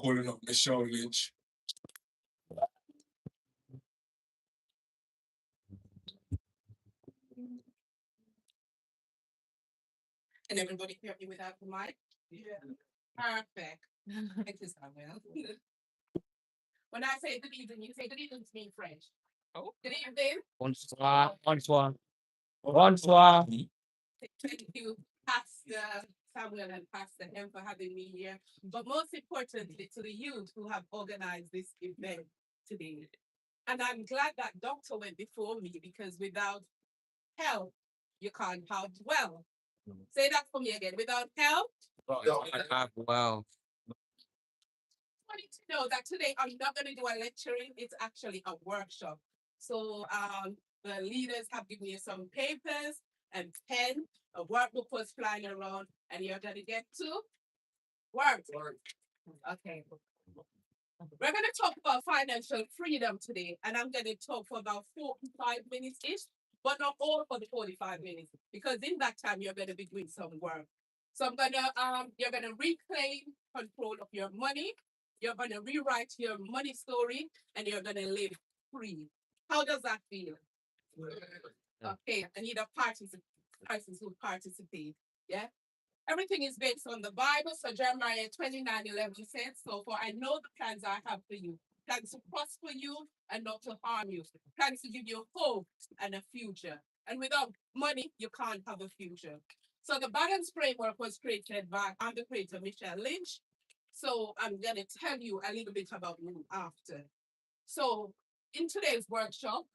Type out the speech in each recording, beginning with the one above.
calling up Michelle Lynch. And everybody hear me without the mic? Yeah. Perfect. Thank you, Samuel. When I say good evening, you say good evening to me in French. Oh, good evening. Bonsoir, bonsoir, bonsoir. Thank you, Pastor Samuel and Pastor M, for having me here. But most importantly, to the youth who have organized this event today. And I'm glad that Doctor went before me because without help, you can't have well. Say that for me again. Without help, Wow. wanted to know that today I'm not going to do a lecturing, it's actually a workshop. So the leaders have given you some papers and pen, a workbook was flying around, and you're going to get to work. Okay. We're going to talk about financial freedom today, and I'm going to talk for about 45 minutes ish, but not all for the 45 minutes, because in that time you're going to be doing some work. So you're gonna reclaim control of your money. You're gonna rewrite your money story, and you're gonna live free. How does that feel? Okay, I need a persons who participate. Yeah. Everything is based on the Bible. So Jeremiah 29:11 says, "So for I know the plans I have for you, plans to prosper you and not to harm you, plans to give you hope and a future. And without money, you can't have a future." So the balance framework was created by the creator Michelle Lynch. So I'm gonna tell you a little bit about me after. So in today's workshop,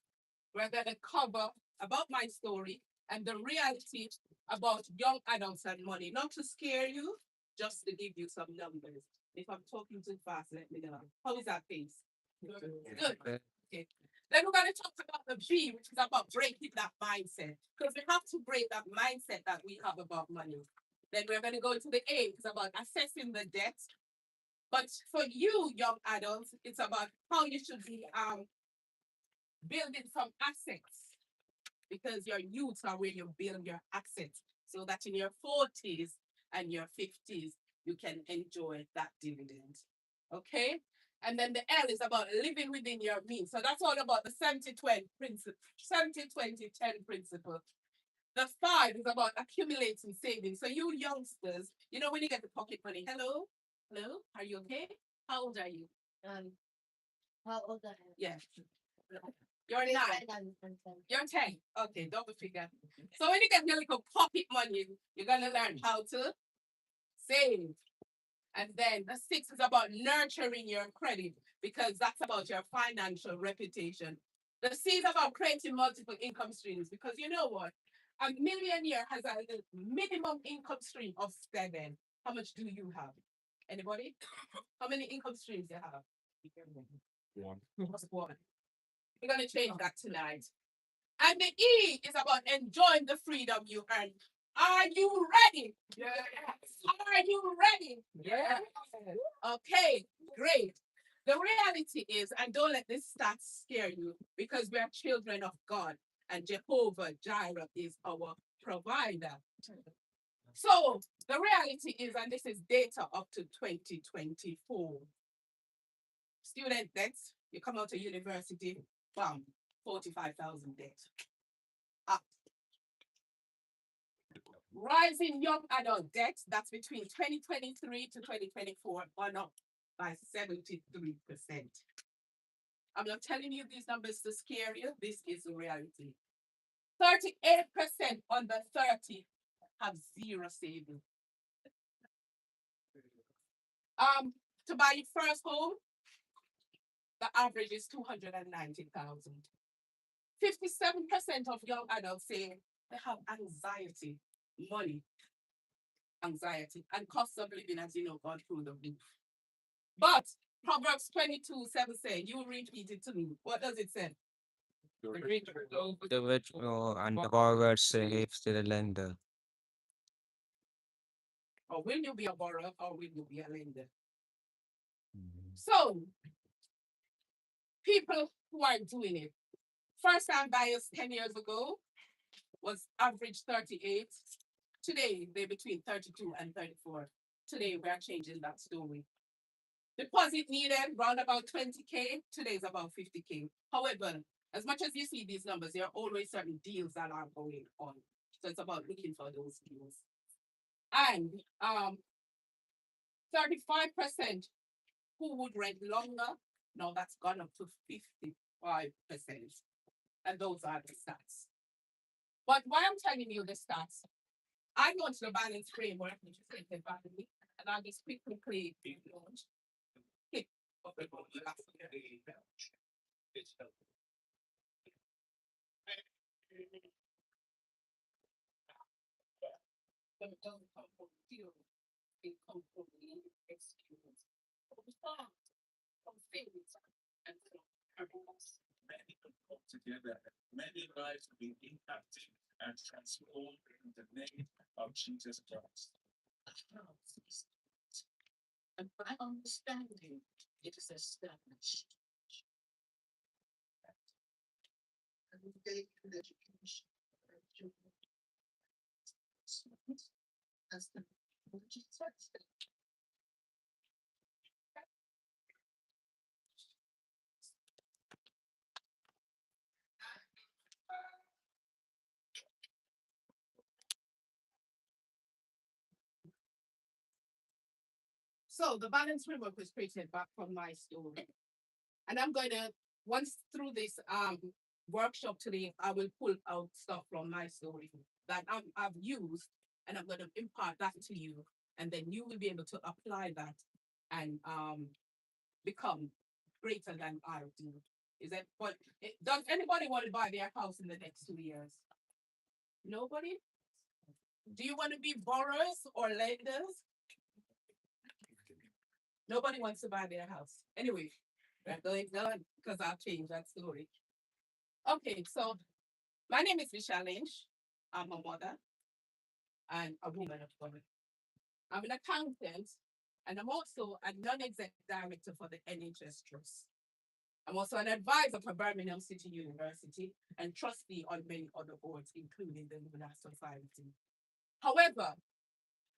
we're gonna cover about my story and the reality about young adults and money, not to scare you, just to give you some numbers. If I'm talking too fast, let me know. How is that pace? Good. Okay. Then we're going to talk about the B, which is about breaking that mindset, because we have to break that mindset that we have about money. Then we're going to go to the A, it's about assessing the debt. But for you, young adults, it's about how you should be building some assets, because your youth are where you build your assets so that in your 40s and your 50s, you can enjoy that dividend. Okay? And then the L is about living within your means. So that's all about the 70-20 principle, 70-20-10 principle. The 5 is about accumulating savings. So you youngsters, you know when you get the pocket money, hello? Hello? Are you okay? How old are you? Um, how old are you? Yeah. You're 9. You're 10. Okay, double figure. So when you get your little pocket money, you're gonna learn how to save. And then the 6 is about nurturing your credit, because that's about your financial reputation. The C is about creating multiple income streams, because you know what? A millionaire has a minimum income stream of 7. How much do you have? Anybody? How many income streams do you have? One. Just one. We're gonna change that tonight. And the E is about enjoying the freedom you earn. Are you ready? Yes. Are you ready? Yes. Okay, great. The reality is, and don't let this stat scare you, because we are children of God, and Jehovah Jireh is our provider. So the reality is, and this is data up to 2024. Student debts, you come out of university, bam, 45,000 debt. Up. Rising young adult debt, that's between 2023 to 2024, gone up by 73%. I'm not telling you these numbers to scare you. This is the reality. 38% under 30 have zero savings. To buy your first home, the average is 290,000. 57% of young adults say they have anxiety, money, anxiety, and cost of living, as you know, gone through the roof. But Proverbs 22:7 say, you repeat it to me. What does it say? The rich and the borrower saves to the lender. Or will you be a borrower or will you be a lender? So, people who are doing it, first time buyers 10 years ago was average 38. Today, they're between 32 and 34. Today, we are changing that story. Deposit needed round about 20K. Today is about 50K. However, as much as you see these numbers, there are always certain deals that are going on. So it's about looking for those deals. And 35% who would rent longer. Now that's gone up to 55%. And those are the stats. But why I'm telling you the stats, I launched the balance framework, which is created by me, and I'll just quickly play the launch. Click. But it doesn't come from theory. It comes from the experience. From thought, from feelings, and from purpose. Many people come together, many lives have been impacted and transformed in the name of Jesus Christ. And by understanding, it is established. And we take an education for our children. As the Jesus said. So the balance framework was created back from my story. And I'm going to, once through this workshop today, I will pull out stuff from my story that I've used, and I'm going to impart that to you. And then you will be able to apply that and become greater than I do. Is that what, does anybody want to buy their house in the next 2 years? Nobody? Do you want to be borrowers or lenders? Nobody wants to buy their house. Anyway, we're going on because I'll change that story. Okay, so my name is Michelle Lynch. I'm a mother and a woman of God. I'm an accountant and I'm also a non-exec director for the NHS Trust. I'm also an advisor for Birmingham City University and trustee on many other boards, including the Lunar Society. However,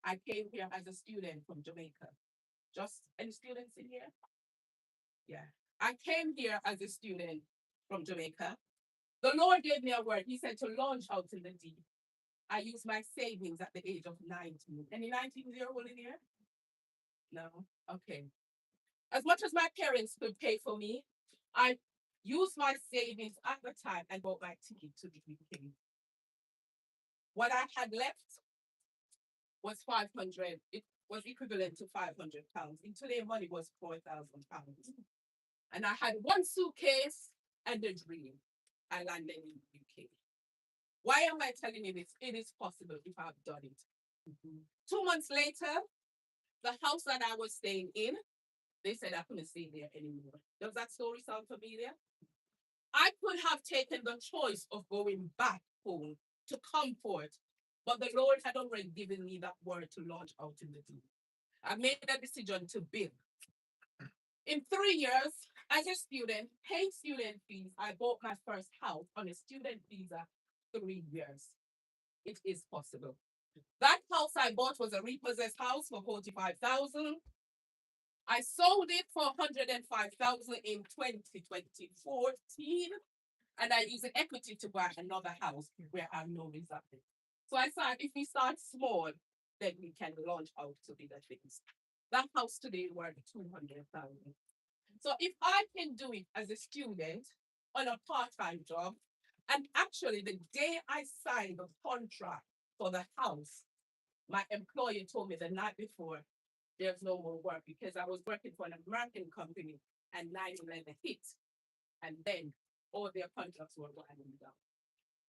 I came here as a student from Jamaica. Just any students in here? Yeah. I came here as a student from Jamaica. The Lord gave me a word. He said to launch out in the deep. I used my savings at the age of 19. Any 19-year-old in here? No? Okay. As much as my parents could pay for me, I used my savings at the time and bought my ticket to the UK. What I had left was 500. It was equivalent to £500. In today's money was £4,000. And I had one suitcase and a dream. I landed in the UK. Why am I telling you this? It is possible if I've done it. 2 months later, the house that I was staying in, they said I couldn't stay there anymore. Does that story sound familiar? I could have taken the choice of going back home to comfort, but the Lord had already given me that word to launch out in the deep. I made a decision to build. In 3 years, as a student, paying student fees, I bought my first house on a student visa 3 years. It is possible. That house I bought was a repossessed house for 45,000. I sold it for 105,000 in 2014, and I used the equity to buy another house where I know exactly. So I said, if we start small, then we can launch out to bigger things. That house today worth 200,000. So if I can do it as a student on a part-time job, and actually the day I signed the contract for the house, my employer told me the night before, there's no more work because I was working for an American company and 9/11 hit. And then all their contracts were winding down.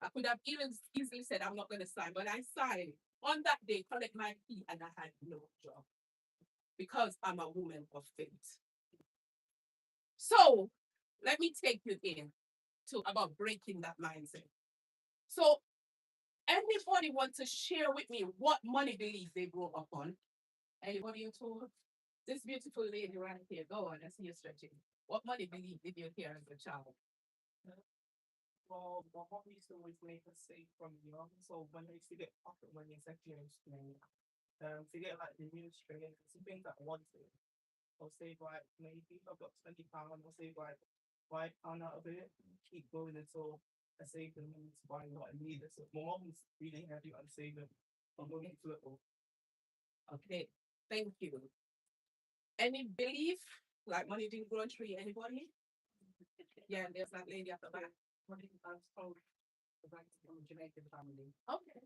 I could have even easily said, I'm not going to sign, but I signed on that day, collect my fee, and I had no job because I'm a woman of faith. So let me take you in to about breaking that mindset. So anybody want to share with me what money belief they grew up on? Anybody at all? This beautiful lady right here, go on, I see you stretching. What money belief did you hear as a child? Well, my mom used to always make us save from young. So when I used to get pocket money, it's actually in school. To get like the new string, it's things that I wanted. I'll save like maybe I've got £20, I'll save like £5 out of it, keep going until I save the money to buy what I need. So my mom's really heavy on saving. I'm going to it all. Okay, thank you. Any belief, like money didn't grow on tree, anybody? Yeah, there's that lady at the back. Money I was told the bank from Jamaican family. Okay,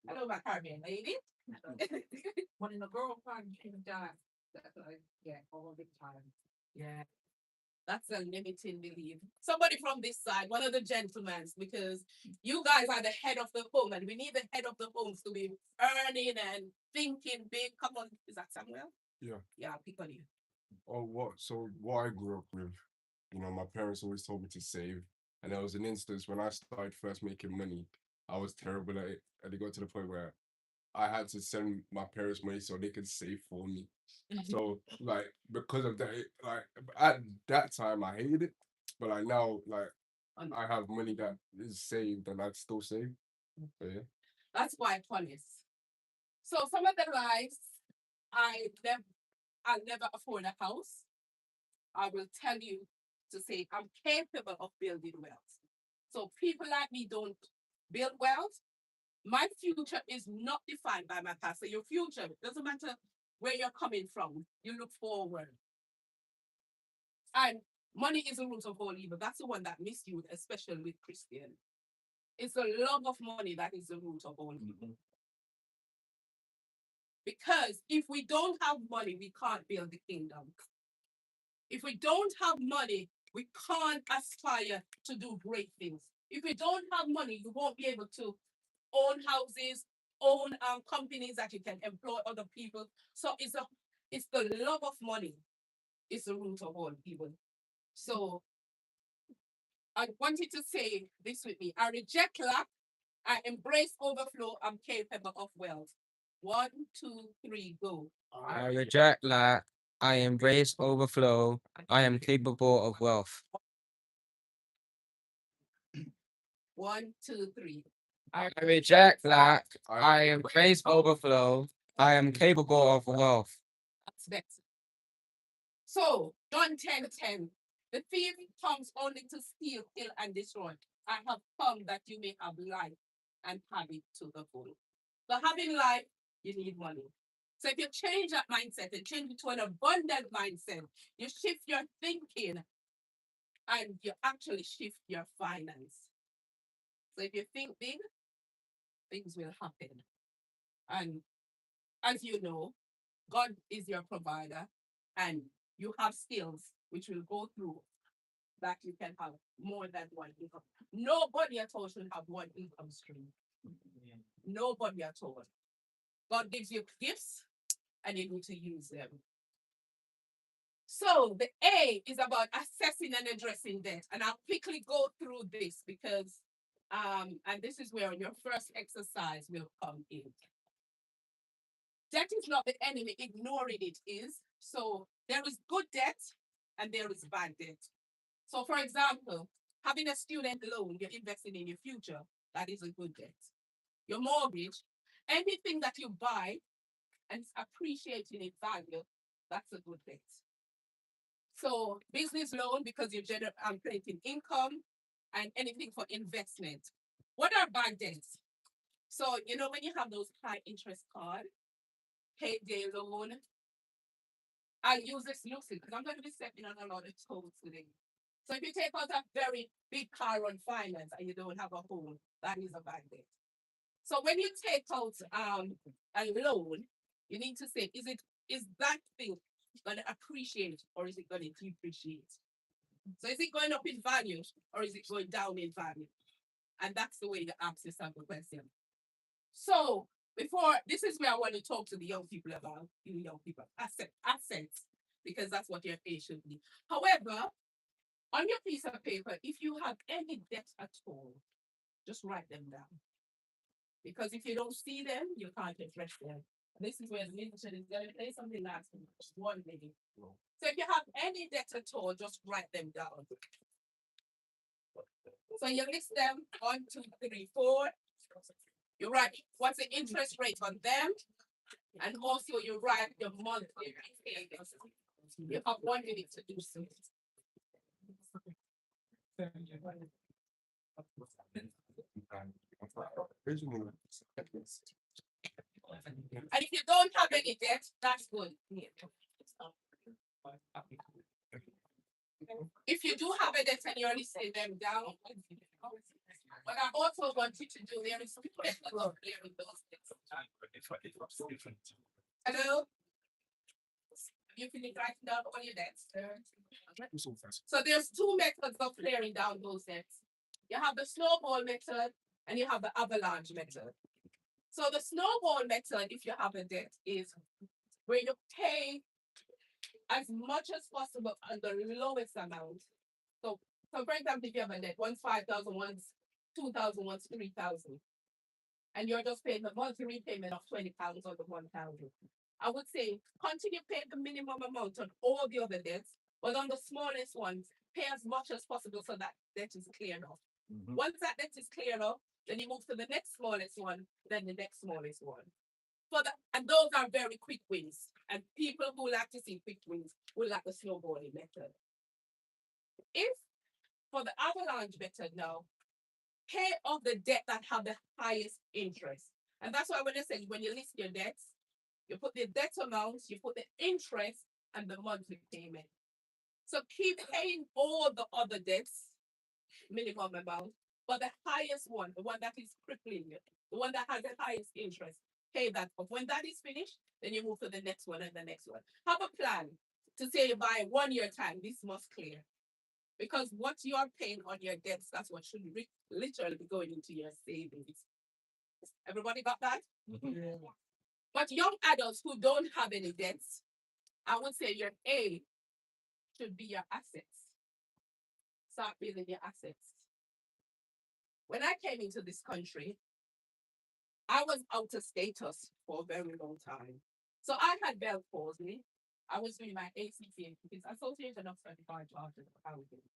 hello, my Caribbean lady. When the girl finds came down, that's like, yeah, all the time. Yeah, that's a limiting belief. Somebody from this side, one of the gentlemen, because you guys are the head of the home, and we need the head of the homes to be earning and thinking big. Come on, is that Samuel? Yeah. Yeah, pick on you. Oh, what I grew up with, my parents always told me to save. And there was an instance when I started first making money, I was terrible at it. And it got to the point where I had to send my parents money so they could save for me. So like because of that, like at that time I hated it. But like now, like I have money that is saved and I'd still save. So yeah. That's quite honest. So some of the lives I'll never afford a house. I will tell you to say I'm capable of building wealth. So people like me don't build wealth. My future is not defined by my past. So your future doesn't matter where you're coming from. You look forward. And money is the root of all evil. That's the one that misused, especially with Christian. It's the love of money that is the root of all evil. Because if we don't have money, we can't build the kingdom. If we don't have money, we can't aspire to do great things. If we don't have money, you won't be able to own houses, own companies that you can employ other people. So it's the love of money is the root of all evil. So I wanted to say this with me. I reject lack. I embrace overflow. I'm capable of wealth. 1, 2, 3, go. I reject lack. I embrace overflow. I am capable of wealth. 1, 2, 3. I reject lack. I embrace overflow. I am capable of wealth. That's better. So, John 10:10. The thief comes only to steal, kill, and destroy. I have come that you may have life and have it to the full. So, having life, you need money. So, if you change that mindset and change it to an abundant mindset, you shift your thinking and you actually shift your finance. So, if you think big, things will happen. And as you know, God is your provider, and you have skills which will go through that you can have more than one income. Nobody at all should have one income stream. Nobody at all. God gives you gifts and you need to use them. So the A is about assessing and addressing debt. And I'll quickly go through this because and this is where your first exercise will come in. Debt is not the enemy, ignoring it is. So there is good debt and there is bad debt. So for example, having a student loan, you're investing in your future, that is a good debt. Your mortgage, anything that you buy and it's appreciating in value, that's a good debt. So business loan, because you're creating income and anything for investment. What are bad debts? So, when you have those high interest cards, payday loan. I'll use this loosely because I'm going to be stepping on a lot of toes today. So if you take out a very big car on finance and you don't have a home, that is a bad debt. So when you take out a loan, you need to say, is that thing going to appreciate or is it going to depreciate? So is it going up in value or is it going down in value? And that's the way you ask yourself the question. So this is where I want to talk to the young people about, assets, because that's what your pay should be. However, on your piece of paper, if you have any debt at all, just write them down. Because if you don't see them, you can't address them. This is where the ministry is going to play something last one minute. So if you have any debt at all, just write them down. So you list them 1, 2, 3, 4. You write what's the interest rate on them, and also you write your monthly payments. You have 1 minute to do so. And if you don't have any debt, that's good. If you do have a debt and you're listing them down, what I also want you to do, there is special of clearing those debts. Hello? You finished writing down all your debts? So there's 2 methods of clearing down those debts. You have the snowball method and you have the avalanche method. So the snowball method, if you have a debt, is where you pay as much as possible on the lowest amount. So for example, if you have a debt, one's 5,000, one's 2,000, one's 3,000. And you're just paying the monthly repayment of £20 on the 1,000. I would say continue paying the minimum amount on all the other debts, but on the smallest ones, pay as much as possible so that debt is cleared off. Once that debt is cleared off, then you move to the next smallest one, then the next smallest one. And those are very quick wins. And people who like to see quick wins will like the snowballing method. If for the avalanche method now, pay off the debt that have the highest interest. And that's why when I say when you list your debts, you put the debt amounts, you put the interest and the monthly payment. So keep paying all the other debts, minimum amount, but the highest one, the one that is crippling you, the one that has the highest interest, pay that off. When that is finished, then you move to the next one and the next one. Have a plan to say by 1 year time, this must clear. Because what you are paying on your debts, that's what should literally be going into your savings. Everybody got that? But young adults who don't have any debts, I would say your A should be your assets. Start building your assets. When I came into this country, I was out of status for a very long time. So I had Bell palsy. I was doing my ACCA, which is Association of Certified Chartered Accountants.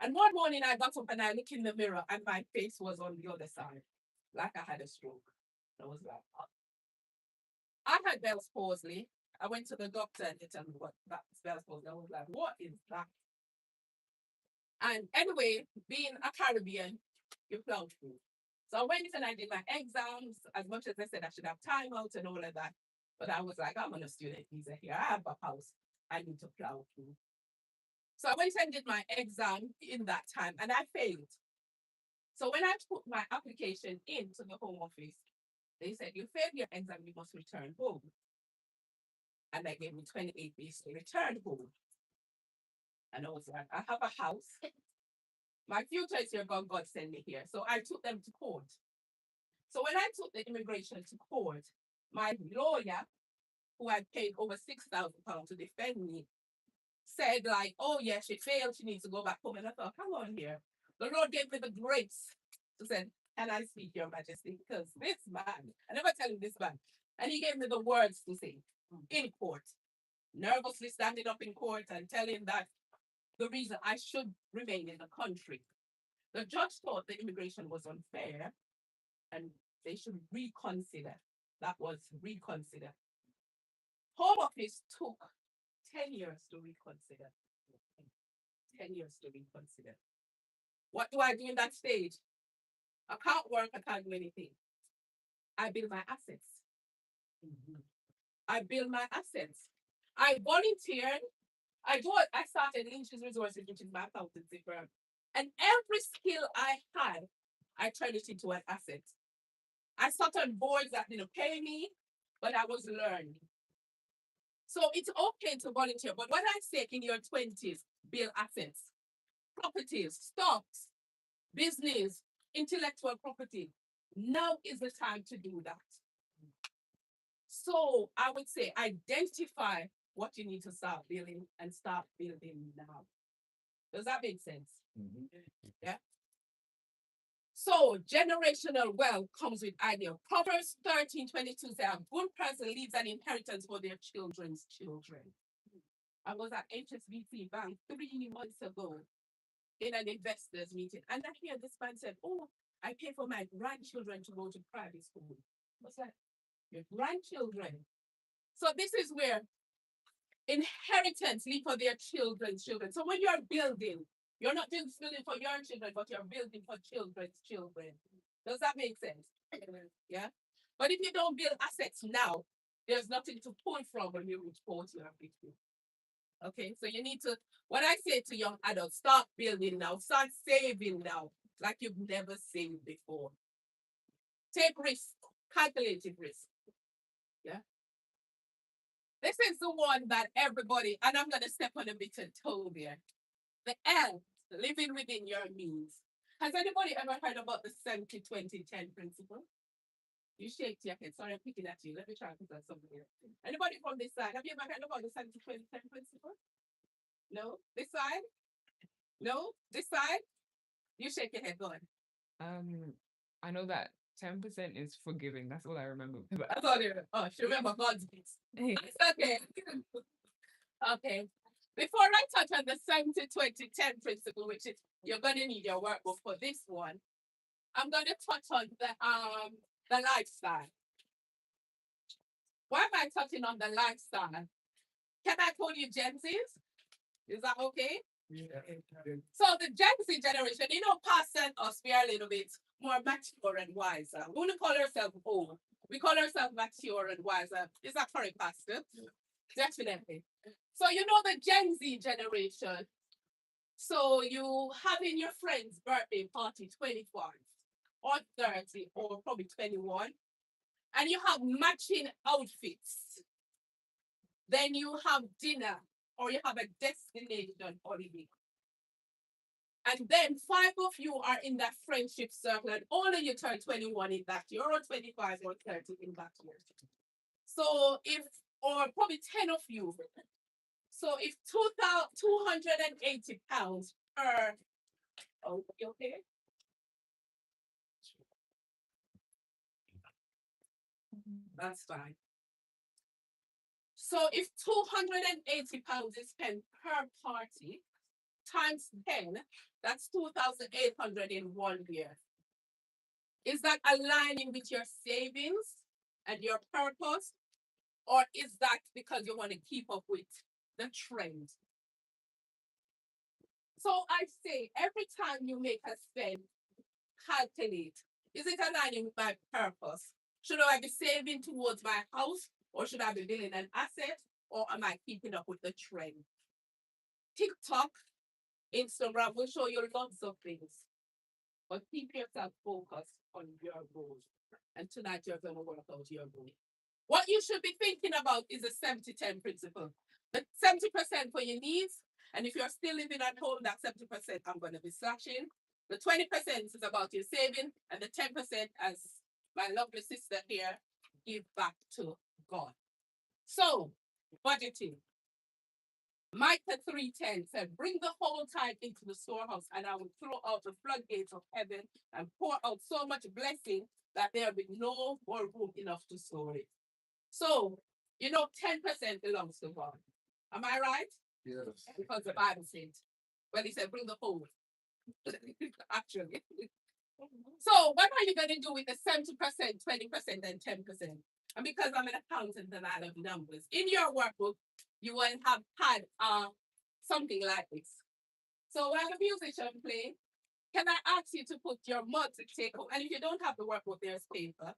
And one morning I got up and I looked in the mirror and my face was on the other side, like I had a stroke. I was like, oh. I had Bell's palsy. I went to the doctor and they told me what that's Bell's palsy. I was like, what is that? And anyway, being a Caribbean, you plow through. So I went and I did my exams, as much as I said I should have time out and all of that. But I was like, I'm on a student visa here. I have a house. I need to plow through. So I went and did my exam in that time and I failed. So when I put my application into the Home Office, they said, you failed your exam, you must return home. And they gave me 28 days to return home. And I was like, I have a house. My future is here, God sent me here. So I took them to court. So when I took the immigration to court, my lawyer, who had paid over £6,000 to defend me, said like, oh yeah, she failed, she needs to go back home. And I thought, come on here. The Lord gave me the grace to say, can I speak, Your Majesty? Because this man, I never tell him this man. And he gave me the words to say in court, nervously standing up in court and telling that the reason I should remain in the country. The judge thought the immigration was unfair and they should reconsider. That was reconsider. Home Office took 10 years to reconsider. 10 years to reconsider. What do I do in that stage? I can't work, I can't do anything. I build my assets. I build my assets. I volunteered. I started Lynch's Resources, which is my accountancy firm. And every skill I had, I turned it into an asset. I sat on boards that didn't pay me, but I was learning. So it's okay to volunteer, but what I say in your 20s, build assets, properties, stocks, business, intellectual property. Now is the time to do that. So I would say identify what you need to start building and start building now. Does that make sense? Yeah. So generational wealth comes with idea. Proverbs 13:22 says, a good person leaves an inheritance for their children's children. I was at HSBC Bank 3 months ago in an investors meeting. And I hear this man said, oh, I pay for my grandchildren to go to private school. What's that? Your grandchildren. So this is where inheritance leave for their children's children. So when you're building, you're not just building for your children, but you're building for children's children. Does that make sense? Yeah. But if you don't build assets now, there's nothing to pull from when you reach 40 or 50. Okay, so you need to, what I say to young adults, start building now, start saving now, like you've never saved before. Take risk, calculated risk. Yeah. This is the one that everybody, and I'm going to step on a bit of toe there. The L, living within your means. Has anybody ever heard about the 70-20-10 principle? You shake your head. Sorry, I'm picking at you. Let me try and put that somebody else. Anybody from this side? Have you ever heard about the 70-20-10 principle? No? This side? No? This side? You shake your head. Go on. I know that 10% is forgiving. That's all I remember. I thought you. Oh, she remember God's gifts. It's okay. Okay. Before I touch on the 70-20-10 principle, which is you're gonna need your workbook for this one, I'm gonna touch on the lifestyle. Why am I touching on the lifestyle? Can I call you Gen Zs? Is that okay? So the Gen Z generation, past and us, we are a little bit more mature and wiser. We don't call ourselves old. We call ourselves mature and wiser. Is that correct, Pastor? Definitely. So the Gen Z generation. So you having your friend's birthday party 25 or 30 or probably 21, and you have matching outfits. Then you have dinner or you have a destination holiday. And then 5 of you are in that friendship circle, and all of you turn 21 in that year, or 25 or 30 in that year. So or probably 10 of you. So if 280 pounds per, oh, you okay? That's fine. So if 280 pounds is spent per party, times 10, that's 2,800 in 1 year. Is that aligning with your savings and your purpose? Or is that because you want to keep up with the trend? So I say every time you make a spend, calculate. Is it aligning with my purpose? Should I be saving towards my house, or should I be building an asset, or am I keeping up with the trend? TikTok, Instagram will show you lots of things, but keep yourself focused on your goals. And tonight you're going to work out your goal. What you should be thinking about is the 70-10 principle. The 70% for your needs, and if you're still living at home, that 70% I'm going to be slashing. The 20% is about your saving, and the 10%, as my lovely sister here, give back to God. So, budgeting. Micah 3:10 said, bring the whole tithe into the storehouse, and I will throw out the floodgates of heaven and pour out so much blessing that there will be no more room enough to store it. So, 10% belongs to God. Am I right? Yes. Because the Bible said, well, he said, bring the whole. Actually. So, what are you going to do with the 70%, 20%, and 10%? And because I'm an accountant and I love numbers, in your workbook, you will have had something like this. So while the musician play, can I ask you to put your monthly take home? And if you don't have the workbook, there's paper.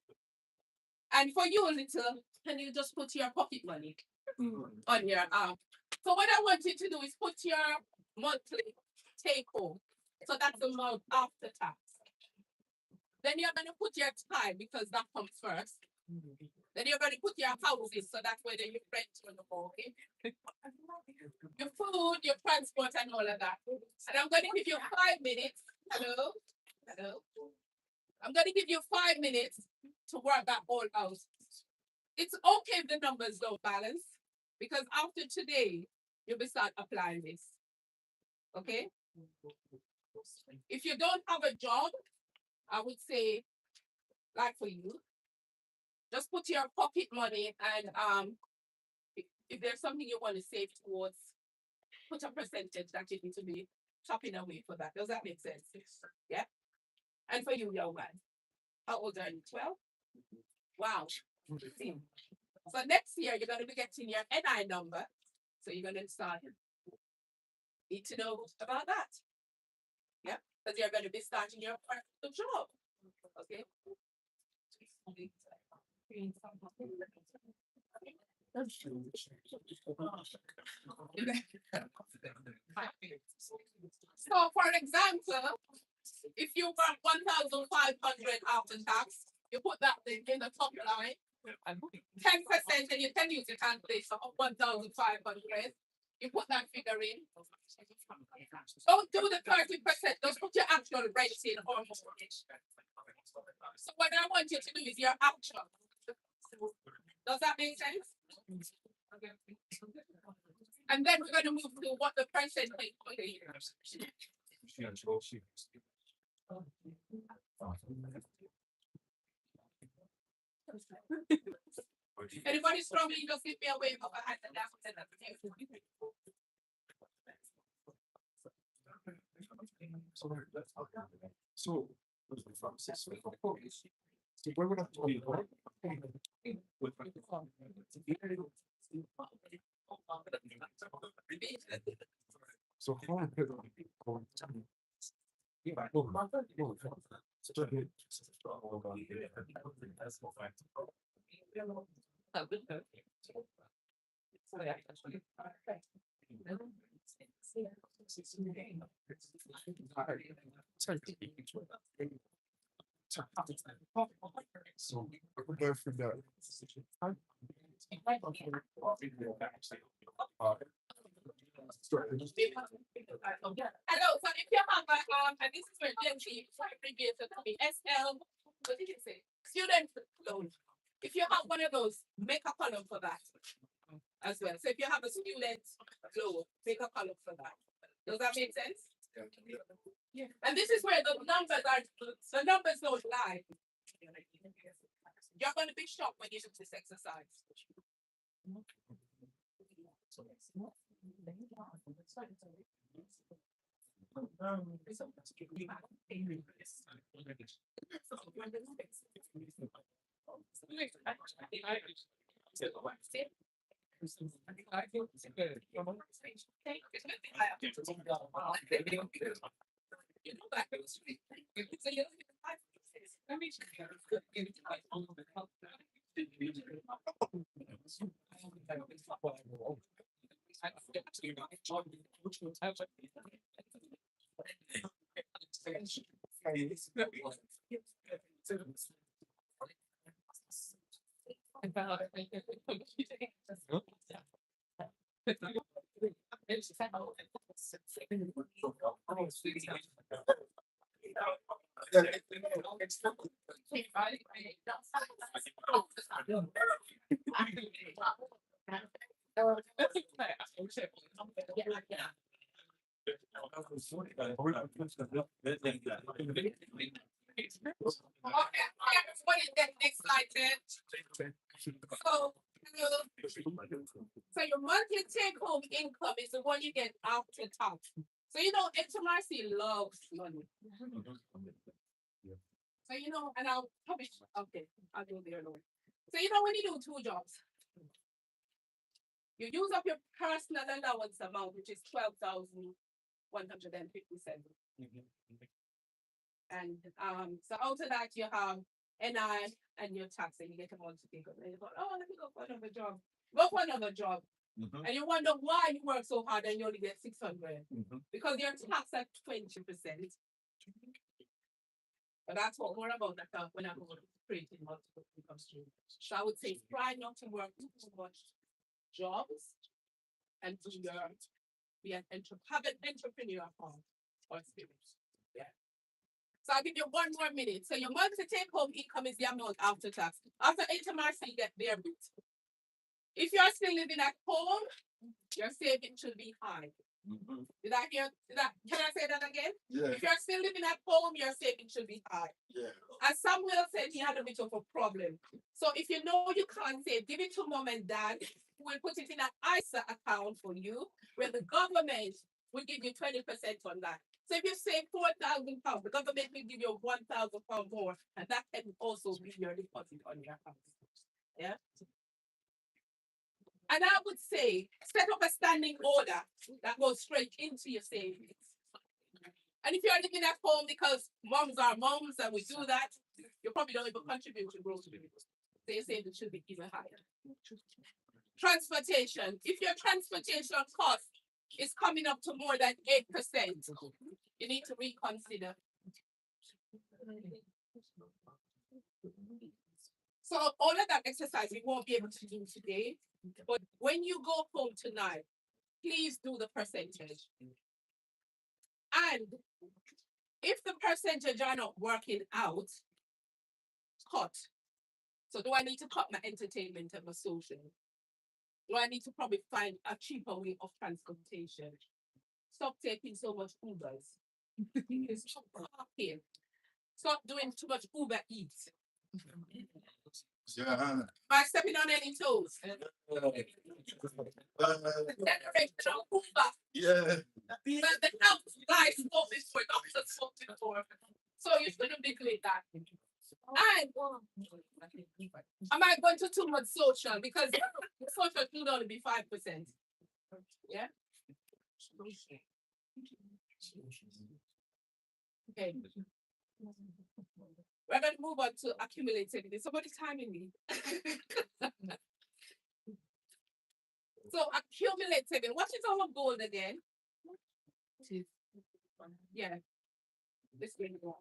And for you, little, can you just put your pocket money on your arm? So what I want you to do is put your monthly take home. So that's the amount after tax. Then you're going to put your time, because that comes first. Then you're going to put your houses, so that's where you rent on the mortgage. Your food, your transport, and all of that. And I'm going to give you 5 minutes. Hello? Hello? I'm going to give you 5 minutes to work that all out. It's okay if the numbers don't balance, because after today, you'll be start applying this. Okay? If you don't have a job, I would say, like for you, just put your pocket money, and if there's something you want to save towards, put a percentage that you need to be chopping away for that. Does that make sense? Yeah? And for you, young man, how old are you? 12? Wow. 15. So next year, you're going to be getting your NI number. So you're gonna start. Need to know about that. Yeah, because you're gonna be starting your first job. Okay. So for example, if you want 1,500 after tax, you put that in the top line. 10% and you can use your calculator of 1,500. You put that figure in. Don't do the 30%, just put your actual rate in or mortgage. So what I want you to do is your actual. Does that make sense? And then we're going to move to what the percentage for the year. Anybody struggling, just give me a wave of a hand and So, where would I So how so we're going through that. Hello, so if you have and this is where Jency abbreviated to me, SL, what did you say? Student loan. If you have one of those, make a column for that as well. So if you have a student loan, make a column for that. Does that make sense? Yeah. And this is where the numbers don't lie. You're going to be shocked when you do this exercise. Next slide, so your monthly take-home income is the one you get after tax. So you know, HMRC loves money. So you know, and I'll probably okay, I'll go there alone. So you know, when you do two jobs, you use up your personal allowance amount, which is 12,157. And so out of that you have NI and your tax, and you get a monthly income. And you go, oh, let me go for another job. Go for another job. And you wonder why you work so hard and you only get 600. Because you're taxed at 20%. But that's what more about that when I go creating multiple income streams. So I would say try not to work too much jobs and do be an have an entrepreneur form or experience. Yeah. So I'll give you one more minute. So your monthly take-home income is the amount after tax. After HMRC, you get their bit. If you are still living at home, your saving should be high. Did I hear that? Can I say that again? Yeah. If you're still living at home, your saving should be high. Yeah. As Samuel said, he had a bit of a problem. So if you know you can't save, give it to mom and dad. We'll put it in an ISA account for you, where the government will give you 20% on that. So if you save £4,000, the government will give you £1,000 more, and that can also be your deposit on your house. Yeah. And I would say, set up a standing order that goes straight into your savings. And if you're living at home because moms are moms and we do that, you probably don't even contribute to grocery. So your savings should be even higher. Transportation. If your transportation cost is coming up to more than 8%, you need to reconsider. So all of that exercise we won't be able to do today, but when you go home tonight, please do the percentage. And if the percentage are not working out, cut. So do I need to cut my entertainment and my social? Do I need to probably find a cheaper way of transportation? Stop taking so much Ubers. Stop parking. Stop doing too much Uber Eats. Yeah. Am I stepping on any toes? Generational Uber. Yeah. The health lies spoke before, doctors spoke before. So you shouldn't be doing that. And am I going to too much social? Because social should only be 5%. Yeah. Okay. We're going to move on to accumulated. Somebody's timing me. So accumulated. What is our goal again? Yeah. This way we go.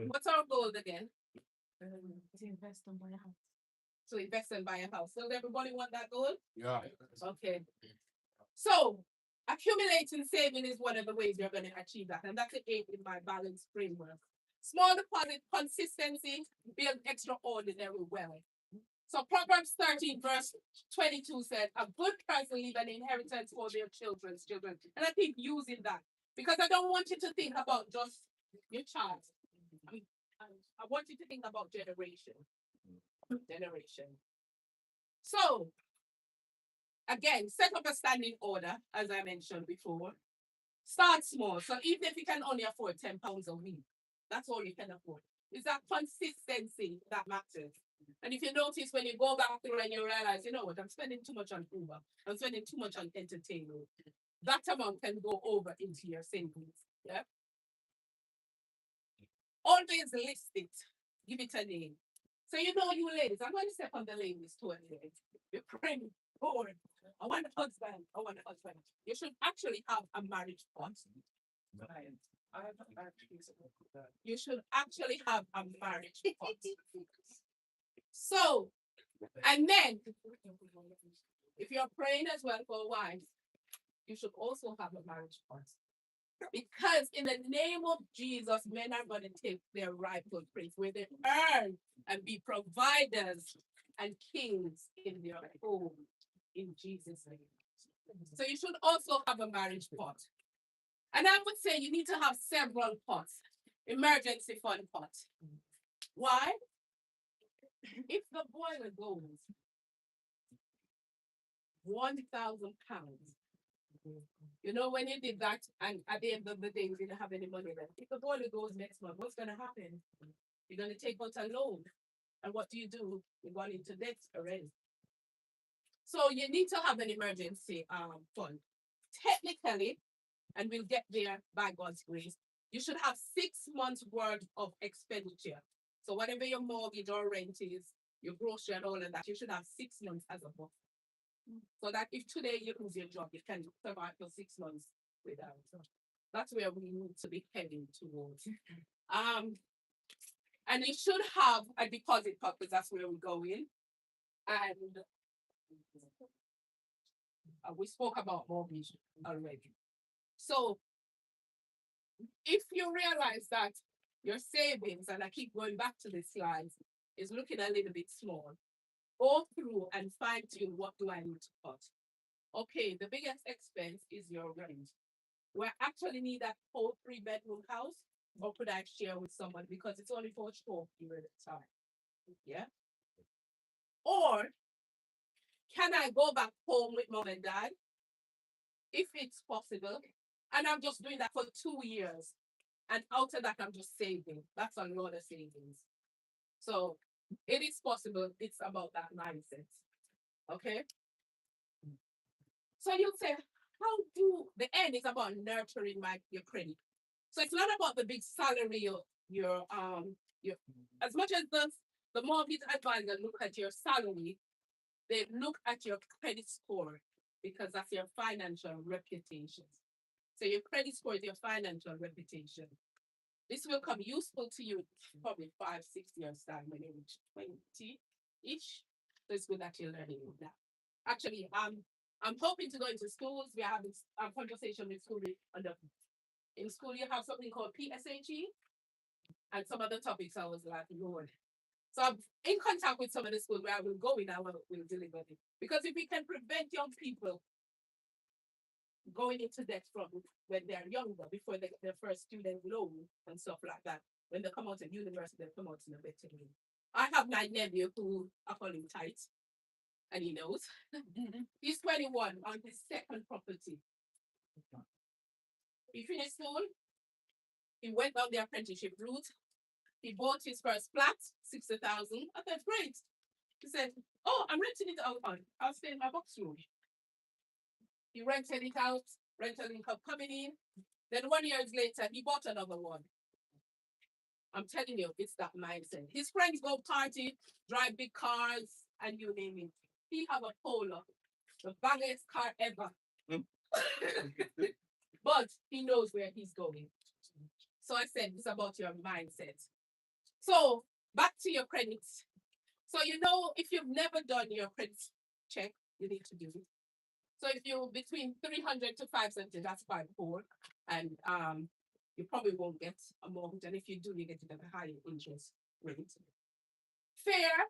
What's our goal again? To invest and buy a house. To invest and buy a house. So everybody want that goal? Yeah. Okay. So accumulating saving is one of the ways you're going to achieve that. And that's the aim in my balanced framework. Small deposit consistency build extraordinary wealth. So Proverbs 13 verse 22 said, a good person leave an inheritance for their children's children. And I keep using that because I don't want you to think about just your child. I want you to think about generation. So again, set up a standing order, as I mentioned before. Start small. So even if you can only afford £10 a week, that's all you can afford. It's that consistency that matters. And if you notice when you go back through and you realize, you know what, I'm spending too much on Uber, I'm spending too much on entertainment, that amount can go over into your savings. Yeah. Always list it. Give it a name. So you know you ladies, I'm going to step on the ladies' toe today. You're praying, Lord, I want a husband. I want a husband. You should actually have a marriage pot. You should actually have a marriage pot. So, and then, if you're praying as well for wives, you should also have a marriage pot. Because in the name of Jesus, men are going to take their rightful place where they earn and be providers and kings in their home. In Jesus' name. So you should also have a marriage pot. And I would say you need to have several pots. Emergency fund pot. Why? If the boiler goes, £1,000. You know, when you did that, and at the end of the day, you didn't have any money left. If the boiler goes next month, what's going to happen? You're going to take out a loan. And what do? You're going into debt already. So you need to have an emergency fund. Technically, and we'll get there by God's grace, you should have 6 months worth of expenditure. So whatever your mortgage or rent is, your grocery and all of that, you should have 6 months as a buffer. So that if today you lose your job, you can survive for 6 months without. That's where we need to be heading towards. And you should have a deposit pot because that's where we're going. And we spoke about mortgage already. So if you realize that your savings, and I keep going back to the slides, is looking a little bit small, go through and fine tune what do I need to cut. Okay, the biggest expense is your rent. Do I actually need that whole 3-bedroom house, or could I share with someone because it's only for a short period of time? Yeah. Or can I go back home with mom and dad if it's possible? And I'm just doing that for 2 years. And out of that, I'm just saving. That's a lot of savings. So It is possible. It's about that mindset. Okay. So you say, how do the end is about nurturing your credit. So it's not about the big salary your as much as the mortgage advisor look at your salary, they look at your credit score because that's your financial reputation. So your credit score is your financial reputation. This will come useful to you probably 5, 6 years time when you reach 20-ish. So it's good that you're learning that. Actually, I'm hoping to go into schools. We're having a conversation with school in school you have something called PSHE and some other topics I was like, Lord. So I'm in contact with some of the schools where I will go in and will deliver it. Because if we can prevent young people going into debt from when they're younger, before they get their first student loan and stuff like that, when they come out of university, they come out in a better way. I have my nephew who I call him tight, and he knows. He's 21 on his second property. He finished school. He went down the apprenticeship route. He bought his first flat, 60,000. I thought, great. He said, oh, I'm renting it out. I'll stay in my box room. He rented it out, rental income coming in. Then 1 year later, he bought another one. I'm telling you, it's that mindset. His friends go party, drive big cars, and you name it. He have a Polo, the biggest car ever. But he knows where he's going. So I said, it's about your mindset. So back to your credits. So you know, if you've never done your credit check, you need to do it. So if you're between 300 to 570, that's 5.4, and you probably won't get a mortgage, and if you do, you get it at a higher interest rate. Fair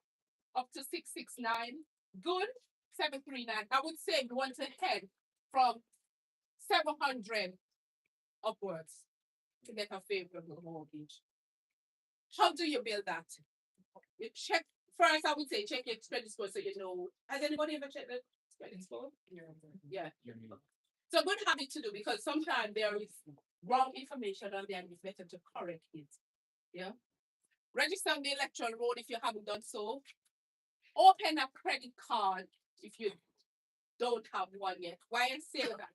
up to 669, good 739. I would say you want to head from 700 upwards to get a favorable mortgage. How do you build that? You check first. I would say check your credit score so you know. Has anybody ever checked the credit score? Yeah. So good habit to do because sometimes there is wrong information on there and it's better to correct it. Yeah. Register on the electoral roll if you haven't done so. Open a credit card if you don't have one yet. Why I say that?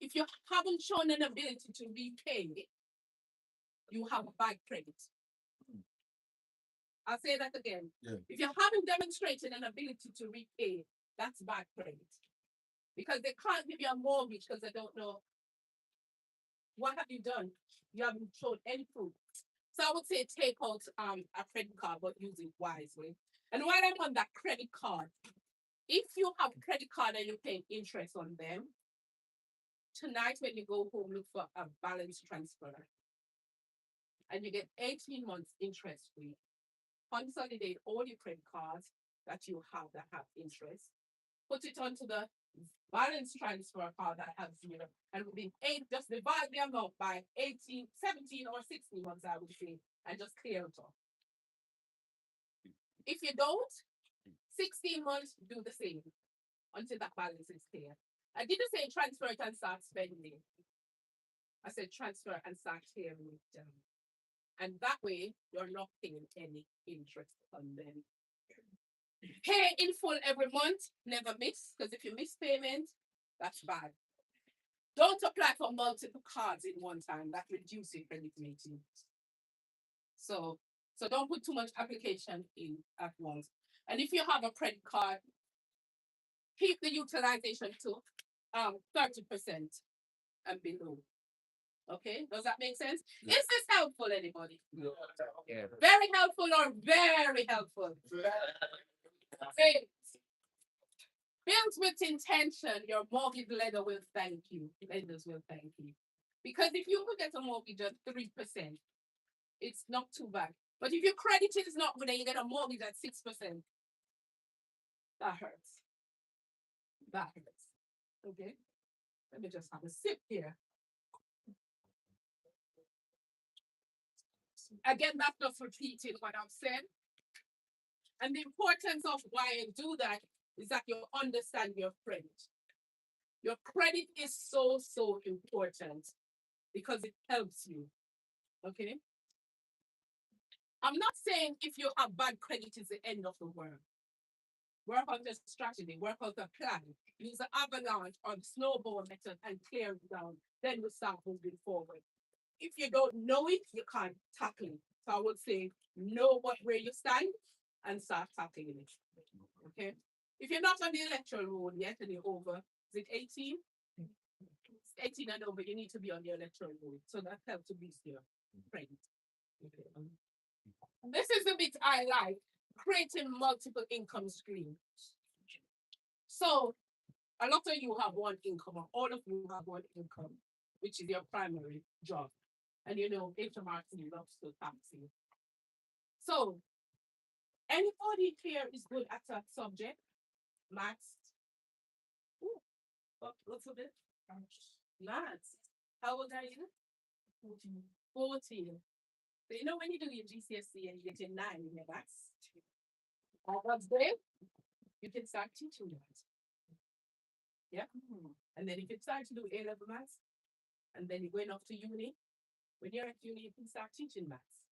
If you haven't shown an ability to repay, you have bad credit. I'll say that again. Yeah. If you haven't demonstrated an ability to repay, that's bad credit. Because they can't give you a mortgage because they don't know what have you done. You haven't shown any proof. So I would say take out a credit card, but use it wisely. And while I'm on that credit card, if you have a credit card and you're paying interest on them, tonight when you go home, look for a balance transfer. And you get 18 months interest free. Consolidate all your credit cards that you have that have interest. Put it onto the balance transfer card that has 0. And within 8, just divide the amount by 18, 17 or 16 months, I would say, and just clear it off. If you don't, 16 months, do the same until that balance is clear. I didn't say transfer it and start spending. I said transfer and start clearing it down. And that way, you're not paying any interest on them. Pay in full every month, never miss, because if you miss payment, that's bad. Don't apply for multiple cards in one time. That reduces your credit rating. So don't put too much application in at once. And if you have a credit card, keep the utilization to 30% and below. Okay, does that make sense? Yeah. Is this helpful, anybody? Yeah. Very helpful or very helpful? Built with intention, your mortgage lender will thank you. Lenders will thank you. Because if you could get a mortgage at 3%, it's not too bad. But if your credit is not good and you get a mortgage at 6%, that hurts. That hurts. Okay? Let me just have a sip here. Again, that's just repeating what I've said. And the importance of why I do that is that you understand your credit. Your credit is so, so important because it helps you. Okay? I'm not saying if you have bad credit is the end of the world. Work out a strategy, work out a plan, use the avalanche or the snowball method and clear it down. Then we start moving forward. If you don't know it, you can't tackle it. So I would say know where you stand and start tackling it. Okay. If you're not on the electoral roll yet and you're over, is it 18? 18 and over, you need to be on the electoral roll. So that helps to boost your credit. Okay. This is the bit I like, creating multiple income streams. So a lot of you have one income, or all of you have one income, which is your primary job. And you know, HMRC loves to tax you. So anybody here is good at that subject? Maths. Ooh, what's a bit? Maths. How old are you? 14. 14. So you know when you do your GCSE and you get your 9 in your maths, what's there? You can start teaching that. Yeah. And then if you start to do A-level maths, and then you're going off to uni, when you're at uni, you can start teaching maths.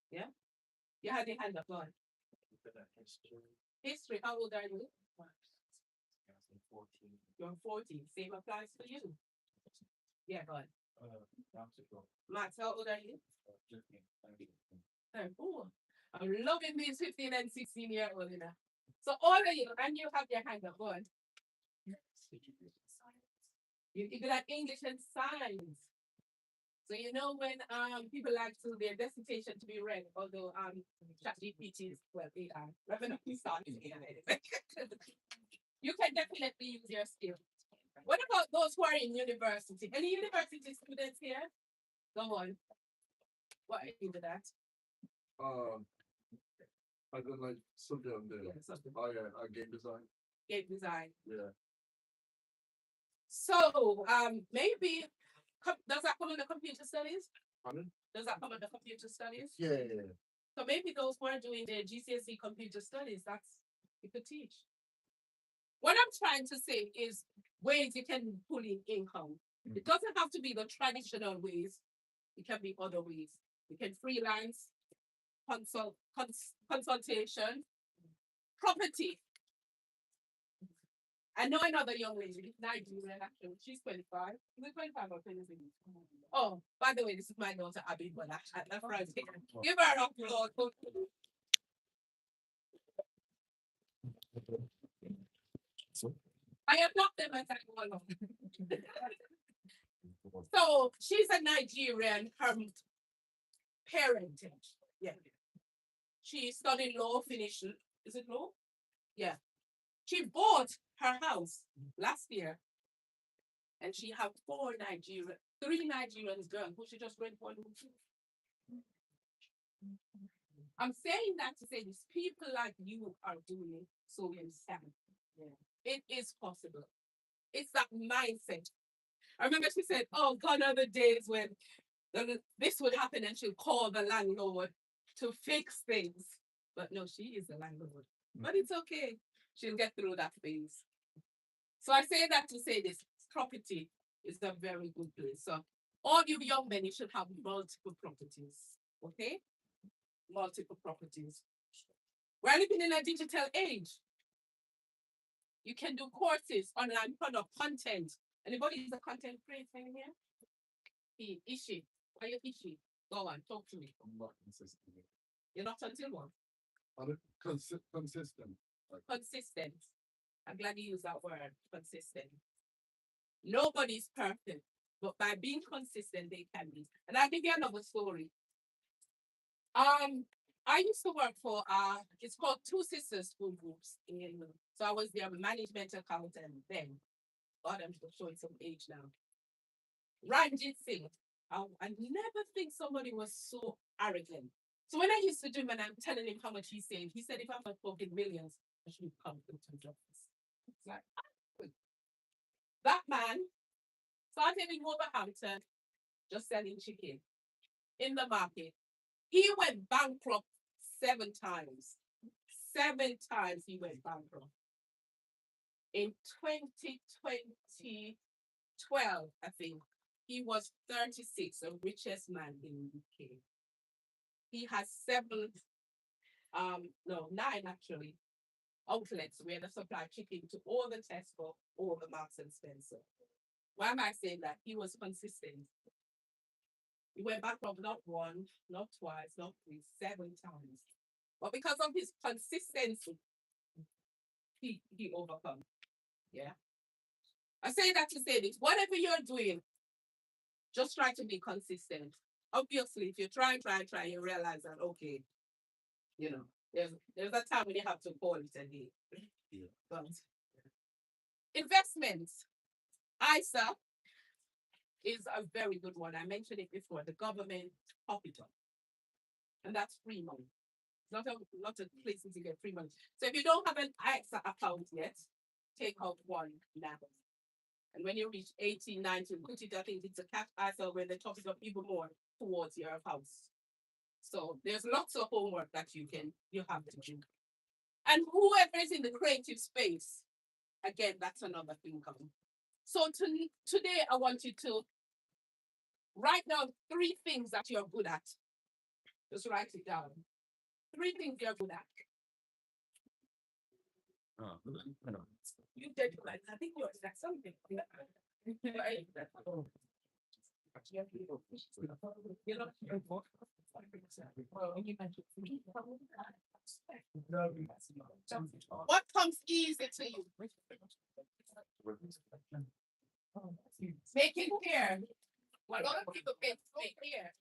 Yeah. You had your hand up on. History, how old are you? 14. You're 14. Same applies for you. Yeah, go on. Max, how old are you? 4. I'm loving these 15 and 16-year-olds. You know. So all of you, and you have your hand up, go on. You good at English and science. So you know when people like to their dissertation to be read, although ChatGPT is well AI. You can definitely use your skill. What about those who are in university? Any university students here? Go on. What are you with that? I don't like something on there. Game design. Game design. Yeah. So maybe does that come under computer studies? Pardon? Does that come under computer studies? Yeah. So maybe those who are doing their GCSE computer studies, that's you could teach. What I'm trying to say is ways you can pull in income. It doesn't have to be the traditional ways. It can be other ways. You can freelance, consultation, property. I know another young lady, Nigerian actually, she's 25. Is it 25 or 26? Oh, by the way, this is my daughter Abby, but that's right. Give her a applause. I am not them as I go along. So she's a Nigerian, her parentage. Yeah. She studied law, finished. Is it law? Yeah. She bought her house last year. And she have 3 Nigerian girls who she just went for. I'm saying that to say this, people like you are doing it, so you understand. Yeah. It is possible. It's that mindset. I remember she said, oh, gone are the days when this would happen and she'll call the landlord to fix things. But no, she is the landlord. But it's okay. She'll get through that phase. So I say that to say this, property is a very good place. So all you young men, you should have multiple properties. Okay? Multiple properties. We're living in a digital age. You can do courses, online product, content. Anybody is a content creator in here? Ishi. Why you Ishi? Go on, talk to me. I'm not consistent. You're not until what? I'm consistent. Consistent. I'm glad you used that word, consistent. Nobody's perfect, but by being consistent, they can be. And I'll give you another story. I used to work for it's called Two Sisters School Groups. So I was their management accountant then. God, I'm showing some age now. Ranjit Singh. I never think somebody was so arrogant. So when I used to do him and I'm telling him how much he saved, he said, if I'm not talking millions, I should come to the office. It's like, that man started in Wolverhampton, just selling chicken in the market. He went bankrupt 7 times. 7 times he went bankrupt. In 2012, I think, he was 36, the richest man in the UK. he has 7, no, 9 actually, outlets where they supply chicken to all the Tesco, all the Marks and Spencer. Why am I saying that? He was consistent. He went back from not 1, not twice, not 3, 7 times. But because of his consistency, he overcome. Yeah. I say that to say this. Whatever you're doing, just try to be consistent. Obviously, if you try, you realize that okay, you know, there's a time when you have to call it a day. Yeah. But investments. ISA is a very good one. I mentioned it before. The government top it up. And that's free money. Not a lot of places you get free money. So if you don't have an ISA account yet, take out one now. And when you reach 18, 19, put it, I think it's a cash ISA where they top it up even more towards your house. So there's lots of homework that you have to do. And whoever is in the creative space, again, that's another thing coming. So today I want you to write down 3 things that you're good at. Just write it down. 3 things you're good at. You did like I think you're at something. Right? What comes easy to you? Making hair. A lot of people make hair.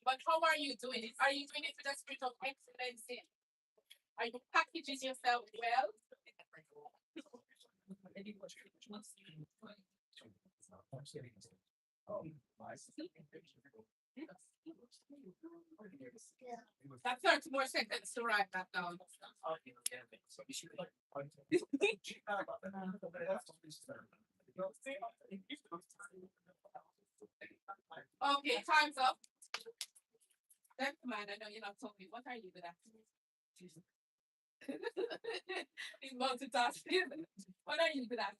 But how are you doing it? Are you doing it with a spirit of excellence? Are you packaging yourself well? That's 30 more seconds to write that down. Okay, time's up. Gentlemen, I know you're not talking. What are you good at? He's multitasking. What are you good at?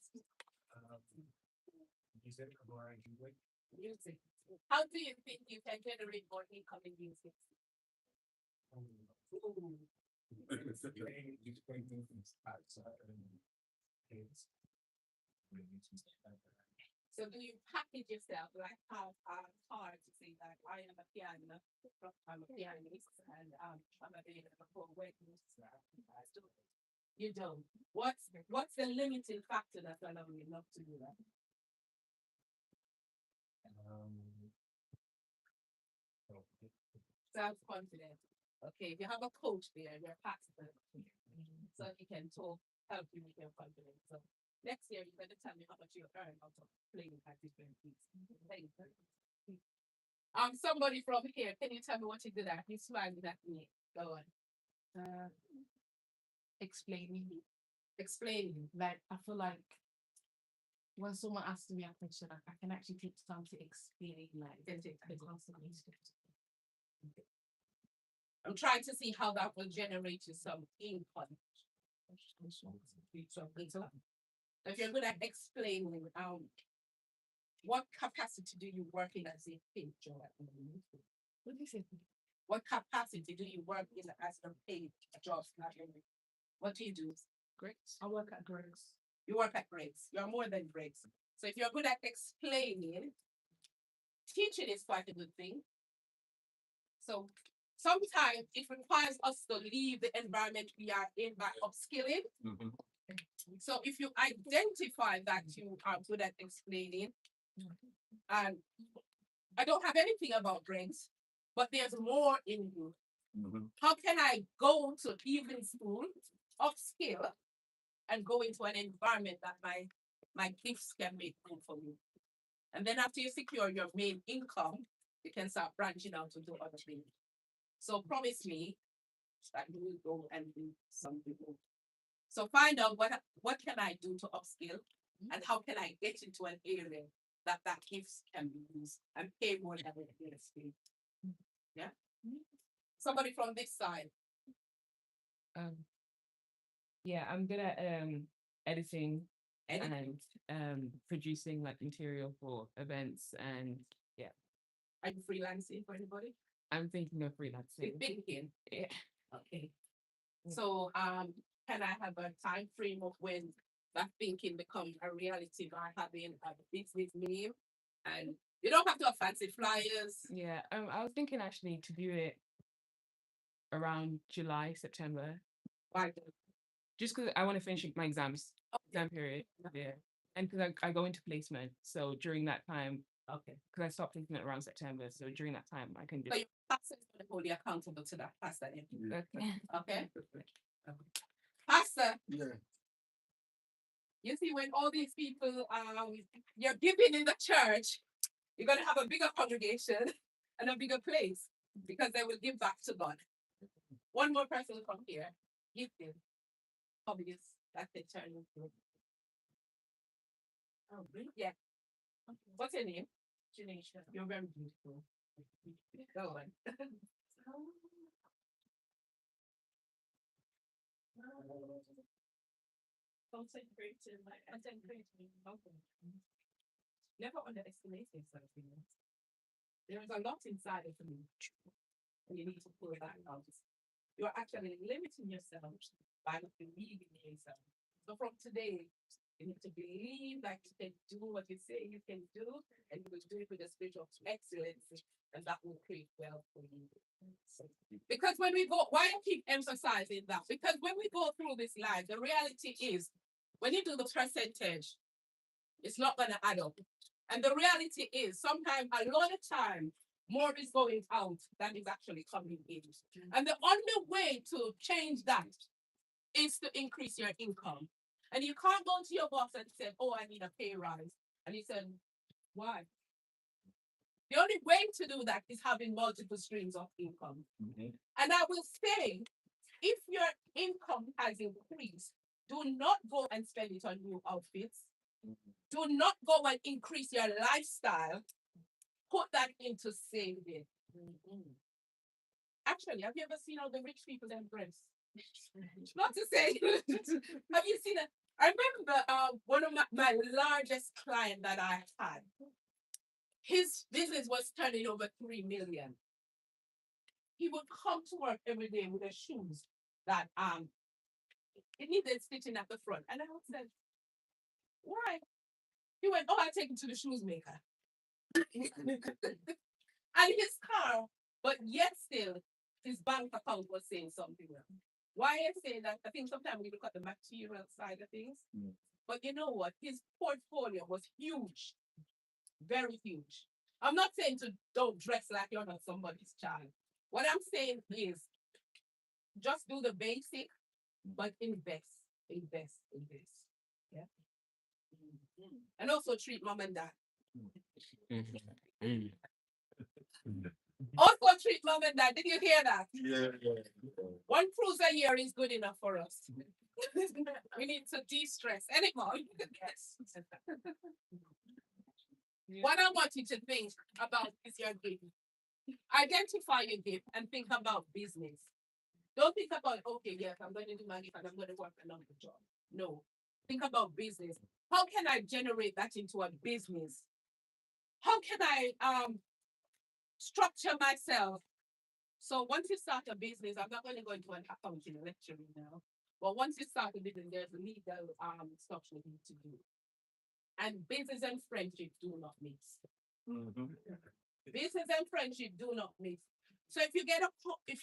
Music. How do you think you can generate more income in music? So do you package yourself like how hard to say that I am a pianist, I'm a pianist, and I'm available for weddings? You don't. What's the limiting factor that's allowing you not to do that? Self-confidence. Okay, if you have a coach there, you're passionate. So he can help you with your confidence. So next year you're gonna tell me how much you earn out of playing at different gigs. Somebody from here, can you tell me what you did at? He's smiling at me. Go on. Explaining. Explain. Like I feel like when someone asks me a question, I can actually take time to explain like the concept. I'm trying to see how that will generate you some income. If you're good at explaining, what capacity do you work in as a paid job at the moment? What do you say? What capacity do you work in as a paid job? What do you do? Greggs. I work at Greggs. You work at Greggs. You're more than Greggs. So if you're good at explaining, teaching is quite a good thing. So sometimes it requires us to leave the environment we are in by upskilling. So if you identify that you are good at explaining, and I don't have anything about Greggs, but there's more in you. How can I go to evening school, upskill, and go into an environment that my gifts can make room for me? And then after you secure your main income, you can start branching out to do other things. So promise me that you will go and do something more. So find out what can I do to upskill, and how can I get into an area that gifts can be used and pay more than the state. Yeah. Somebody from this side. Yeah, I'm good at editing and producing like material for events, and yeah. Are you freelancing for anybody? I'm thinking of You're freelancing. thinking, Yeah. okay. Yeah. So, can I have a time frame of when that thinking becomes a reality by having a business name? And you don't have to have fancy flyers. Yeah. I was thinking actually to do it around July, September, Like, just because I want to finish my exam period. Yeah. And because I go into placement. So during that time, okay. because I start placement around September. So during that time, I can So just. your pastor is going to hold you accountable to that pastor. Then. Okay. Pastor, Yeah. you see, when all these people you're giving in the church, you're gonna have a bigger congregation and a bigger place because they will give back to God. One more person will come here, give them. Obvious, that's the turn. Oh, really? Yeah. What's your name? Janisha. You're very beautiful. Go on. Concentrating, like concentrating. Okay. Never underestimate yourself, you know. There's a lot inside of you, and you need to pull that out. You're actually limiting yourself by not believing in yourself. So from today, you need to believe that you can do what you say you can do, and you will do it with a spirit of excellence, and that will create wealth for you. Because when we go, why I keep emphasizing that? Because when we go through this life, the reality is when you do the percentage, it's not going to add up. And the reality is sometimes, a lot of time, more is going out than is actually coming in. And the only way to change that is to increase your income. And you can't go to your boss and say, oh, I need a pay rise. And he said, why? The only way to do that is having multiple streams of income. And I will say, if your income has increased, do not go and spend it on new outfits. Do not go and increase your lifestyle. Put that into saving. Actually, have you ever seen all the rich people in dress? Not to say, have you seen it? I remember one of my largest client that I had. His business was turning over 3 million. He would come to work every day with his shoes that it needed stitching at the front. And I said, why? He went, oh, I take him to the shoes maker. And his car, but yet still, his bank account was saying something else. Why I say that? I think sometimes we look at the material side of things. But you know what? His portfolio was huge. Very huge. I'm not saying to don't dress like you're not somebody's child. What I'm saying is just do the basic, but invest. Yeah. And also treat mom and dad. Also treat mom and dad. Did you hear that? Yeah. One cruise a year is good enough for us. We need to de-stress anymore. Yes. What I want you to think about is your gift. Identify your gift and think about business. Don't think about, okay, yes, I'm going to do my gift and I'm going to work another job. No. Think about business. How can I generate that into a business? How can I structure myself? So once you start a business, I'm not going to go into an accounting lecturing now, but once you start a business, there's legal stuff you need to do. And business and friendship do not mix. Business and friendship do not mix. So if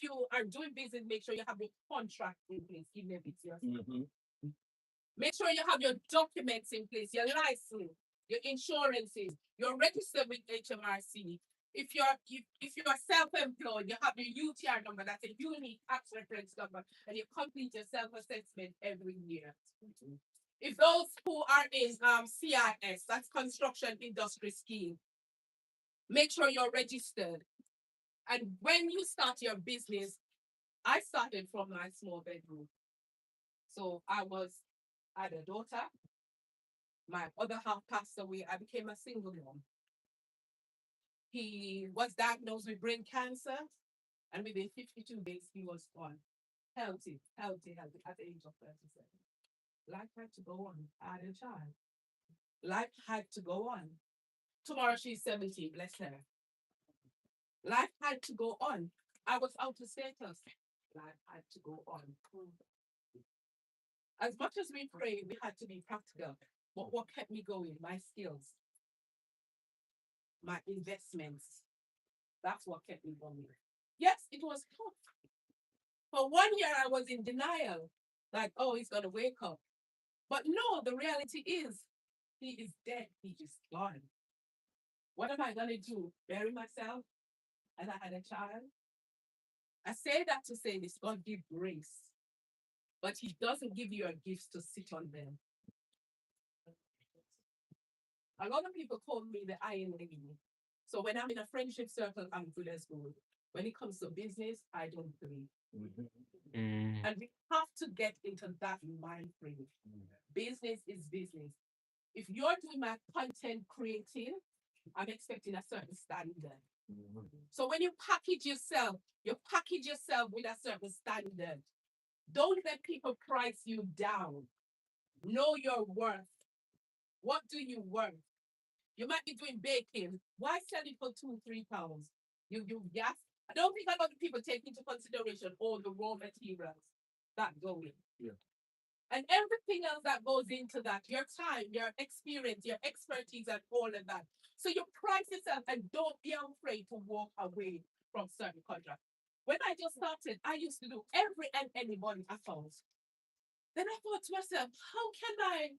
you are doing business, make sure you have your contract in place, even if it's yours. Make sure you have your documents in place, your license, your insurances, you're registered with HMRC. If you're self-employed, you have your UTR number, that's a unique tax reference number, and you complete your self-assessment every year. If those who are in CIS, that's Construction Industry Scheme, make sure you're registered. And when you start your business, I started from my small bedroom. So I had a daughter. My other half passed away. I became a single mom. He was diagnosed with brain cancer, and within 52 days, he was gone. Healthy at the age of 37. Life had to go on. I had a child. Life had to go on. Tomorrow she's 70, bless her. Life had to go on. I was out of status. Life had to go on. As much as we prayed, we had to be practical. But what kept me going? My skills, my investments. That's what kept me going. Yes, it was tough. For 1 year, I was in denial, like, oh, he's gonna wake up. But no, the reality is, he is dead. He is gone. What am I gonna do? Bury myself? And I had a child? I say that to say this: God give grace, but He doesn't give you a gift to sit on them. A lot of people call me the iron lady. So when I'm in a friendship circle, I'm good as gold. When it comes to business, I don't believe. Mm. And we have to get into that mind frame. Business is business. If you're doing my content creating, I'm expecting a certain standard. So when you package yourself with a certain standard. Don't let people price you down. Know your worth. What do you worth? You might be doing baking. Why sell it for £2, £3? Yes. I don't think a lot of people take into consideration all the raw materials that go in. Yeah. And everything else that goes into that, your time, your experience, your expertise, and all of that. So you price yourself and don't be afraid to walk away from certain contracts. When I just started, I used to do every and any money I found. Then I thought to myself, how can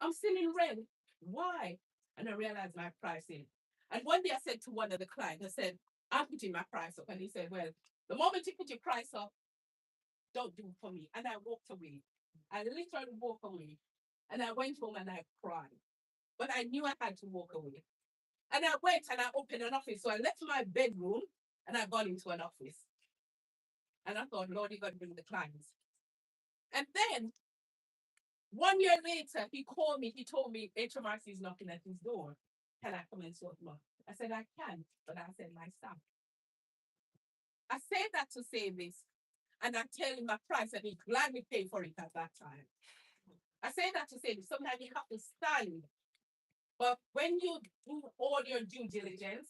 I'm still in rent. Why? And I realized my pricing. And one day I said to one of the clients, I said, I'm putting my price up. And he said, well, the moment you put your price up, don't do it for me. And I walked away. I literally walked away. And I went home and I cried. But I knew I had to walk away. And I went and I opened an office. So I left my bedroom and I got into an office. And I thought, Lord, you're going to bring the clients. And then 1 year later, he called me. He told me HMRC is knocking at his door. Can I come and sort them out? I said, I can, but I said, my staff. I say that to say this, and I tell him my price, and he gladly paid for it at that time. I say that to say this. Sometimes you have to stand, but when you do all your due diligence,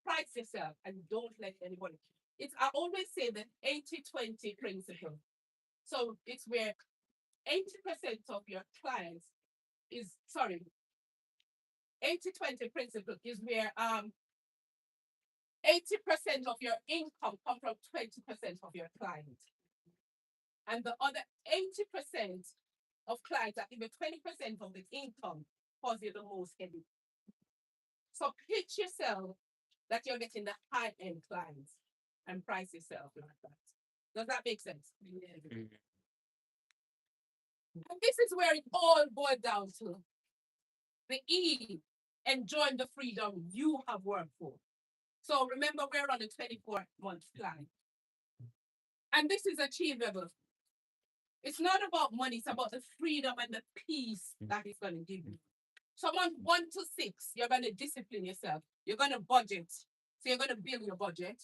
price yourself and don't let anybody. I always say the 80-20 principle. So it's where 80% of your clients 80-20 principle is where 80% of your income come from 20% of your clients. And the other 80% of clients that even 20% of the income cause you the most headache. So pitch yourself that you're getting the high-end clients and price yourself like that. Does that make sense? Mm. And this is where it all boils down to. The E, enjoying the freedom you have worked for. So remember, we're on a 24-month plan. And this is achievable. It's not about money, it's about the freedom and the peace that it's going to give you. So on 1 to 6, you're going to discipline yourself. You're going to budget. So you're going to build your budget.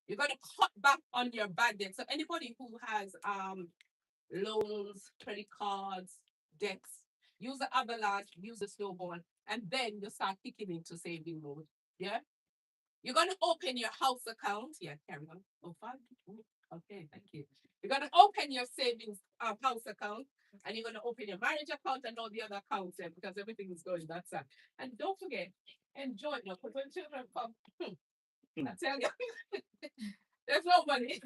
You're going to cut back on your bad debt. So anybody who has loans, credit cards, debts, use the avalanche, use the snowball, and then you start kicking into saving mode. Yeah? You're going to open your house account. Yeah, carry on. Oh, fine. Okay, thank you. You're going to open your savings house account, and you're going to open your marriage account and all the other accounts there because everything is going that side. And don't forget, enjoy it. Because when children come, I tell you, there's no money.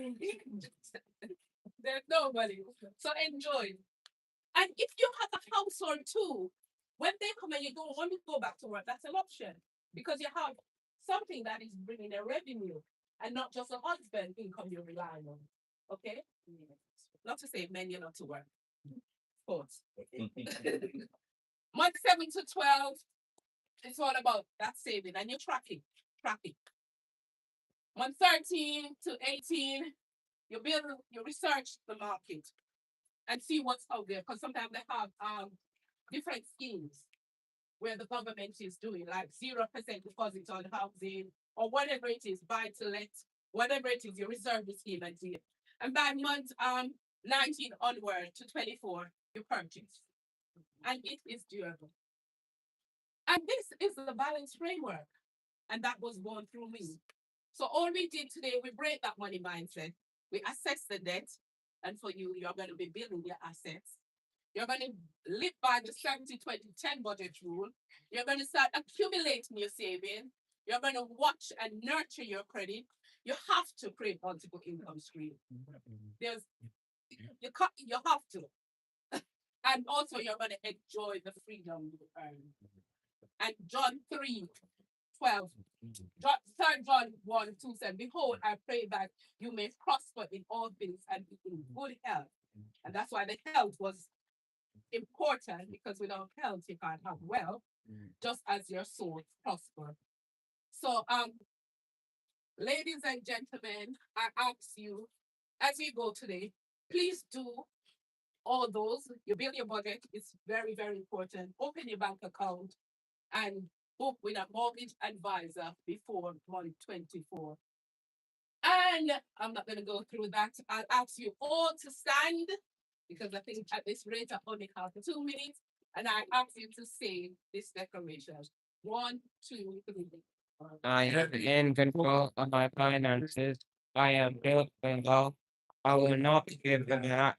There's no money. So enjoy. And if you have a household too, when they come and you don't want to go back to work, that's an option because you have something that is bringing a revenue and not just a husband income you're relying on. Okay? Not to say men, you're not to work. Of course. Month 7 to 12, it's all about that saving and you're tracking. Month 13 to 18, you research the market and see what's out there because sometimes they have different schemes where the government is doing like 0% deposit on housing or whatever it is, buy to let, whatever it is, you reserve the scheme and do it. And by month 19 onward to 24, you purchase. And it is durable. And this is the balance framework. And that was born through me. So all we did today, we break that money mindset. We assess the debt, and for you, you're going to be building your assets. You're going to live by the 70-20-10 budget rule. You're going to start accumulating your saving. You're going to watch and nurture your credit. You have to create multiple income stream. There's you have to. And also you're going to enjoy the freedom you earn. And John 3:12. 3 John 1:2 said, behold, I pray that you may prosper in all things and be in good health. And that's why the health was important, because without health you can't have wealth, just as your soul prosper. So ladies and gentlemen, I ask you, as we go today, please do all those. You build your budget, it's very, very important. Open your bank account and book with a mortgage advisor before month 24. And I'm not going to go through that. I'll ask you all to stand, because I think at this rate I only have 2 minutes. And I ask you to say this declaration. 1, 2, 3. I am in control of my finances. I am built for wealth. I will not give them back.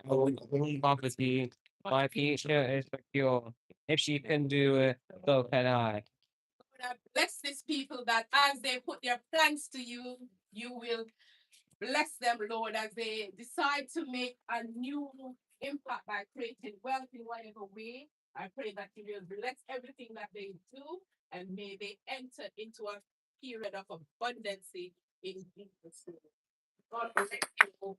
I will own property. My future is secure. If she can do it, so can I. Bless these people that as they put their plans to you, you will bless them, Lord, as they decide to make a new impact by creating wealth in whatever way. I pray that you will bless everything that they do, and may they enter into a period of abundance in Jesus' name. God bless you.